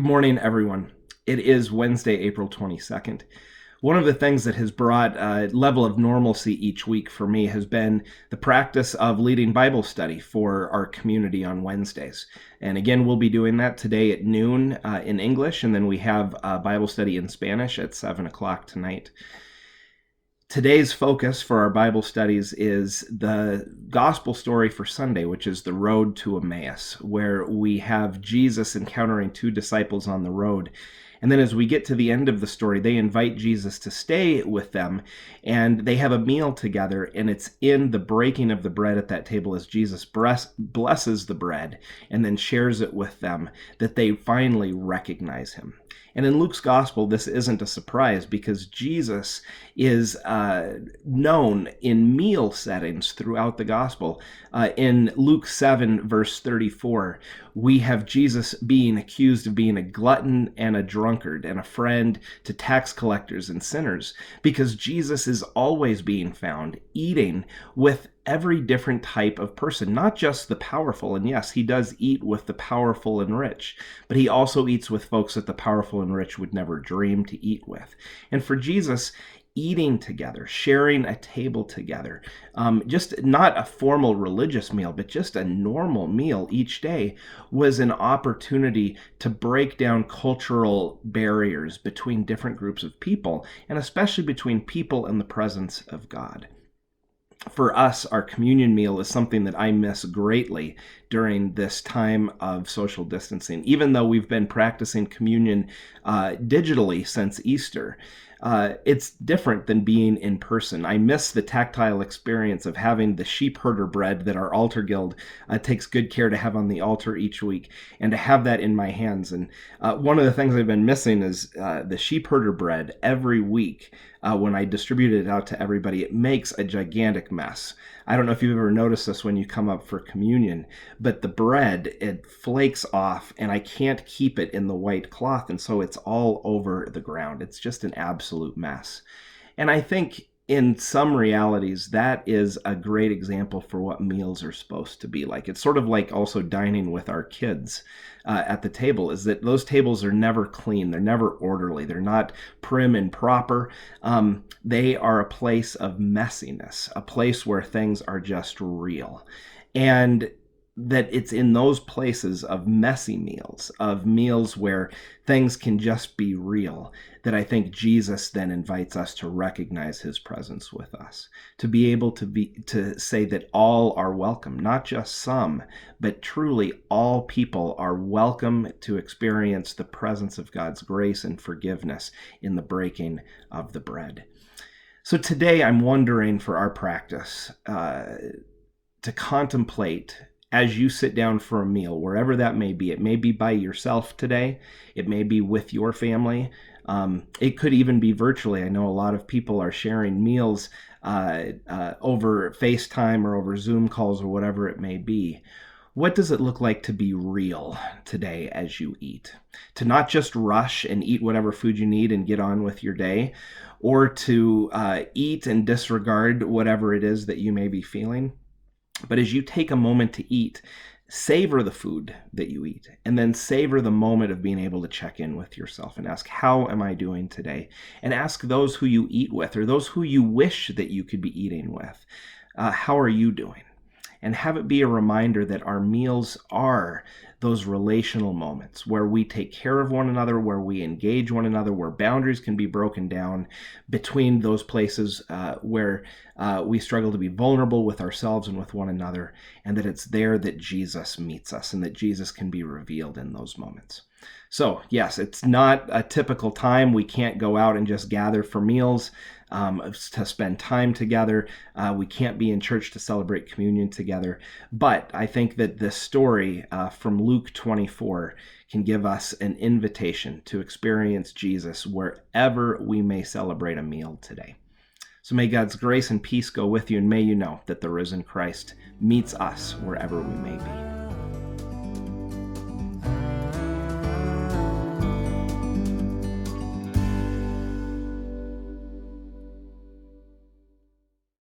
Good morning, everyone. It is Wednesday, April 22nd. One of the things that has brought a level of normalcy each week for me has been the practice of leading Bible study for our community on Wednesdays. And again, we'll be doing that today at noon in English, and then we have Bible study in Spanish at 7 o'clock tonight. Today's focus for our Bible studies is the gospel story for Sunday, which is the road to Emmaus, where we have Jesus encountering two disciples on the road. And then as we get to the end of the story, they invite Jesus to stay with them, and they have a meal together, and it's in the breaking of the bread at that table as Jesus blesses the bread and then shares it with them that they finally recognize him. And in Luke's gospel, this isn't a surprise because Jesus is known in meal settings throughout the gospel. In Luke 7, verse 34, we have Jesus being accused of being a glutton and a drunkard and a friend to tax collectors and sinners, because Jesus is always being found eating with every different type of person, not just the powerful. And yes, he does eat with the powerful and rich, but he also eats with folks that the powerful and rich would never dream to eat with. And for Jesus, eating together, sharing a table together, just not a formal religious meal, but just a normal meal each day, was an opportunity to break down cultural barriers between different groups of people, and especially between people and the presence of God. For us, our communion meal is something that I miss greatly during this time of social distancing, even though we've been practicing communion digitally since Easter. It's different than being in person. I miss the tactile experience of having the sheep herder bread that our altar guild takes good care to have on the altar each week, and to have that in my hands. And one of the things I've been missing is the sheep herder bread every week. When I distribute it out to everybody, it makes a gigantic mess. I don't know if you've ever noticed this when you come up for communion, but the bread, it flakes off, and I can't keep it in the white cloth, and so it's all over the ground. It's just an absolute mess. And I think in some realities, that is a great example for what meals are supposed to be like. It's sort of like also dining with our kids at the table, is that those tables are never clean. They're never orderly. They're not prim and proper. They are a place of messiness, a place where things are just real. And that it's in those places of messy meals, of meals where things can just be real, that I think Jesus then invites us to recognize his presence with us, to be able to say that all are welcome, not just some, but truly all people are welcome to experience the presence of God's grace and forgiveness in the breaking of the bread. So today I'm wondering for our practice to contemplate as you sit down for a meal, wherever that may be. It may be by yourself today. It may be with your family. It could even be virtually. I know a lot of people are sharing meals over FaceTime or over Zoom calls or whatever it may be. What does it look like to be real today as you eat? To not just rush and eat whatever food you need and get on with your day, or to eat and disregard whatever it is that you may be feeling. But as you take a moment to eat, savor the food that you eat, and then savor the moment of being able to check in with yourself and ask, how am I doing today? And ask those who you eat with, or those who you wish that you could be eating with, how are you doing? And have it be a reminder that our meals are those relational moments where we take care of one another, where we engage one another, where boundaries can be broken down between those places where we struggle to be vulnerable with ourselves and with one another, and that it's there that Jesus meets us and that Jesus can be revealed in those moments. So yes, it's not a typical time. We can't go out and just gather for meals to spend time together. We can't be in church to celebrate communion together. But I think that this story from Luke 24 can give us an invitation to experience Jesus wherever we may celebrate a meal today. So may God's grace and peace go with you, and may you know that the risen Christ meets us wherever we may be.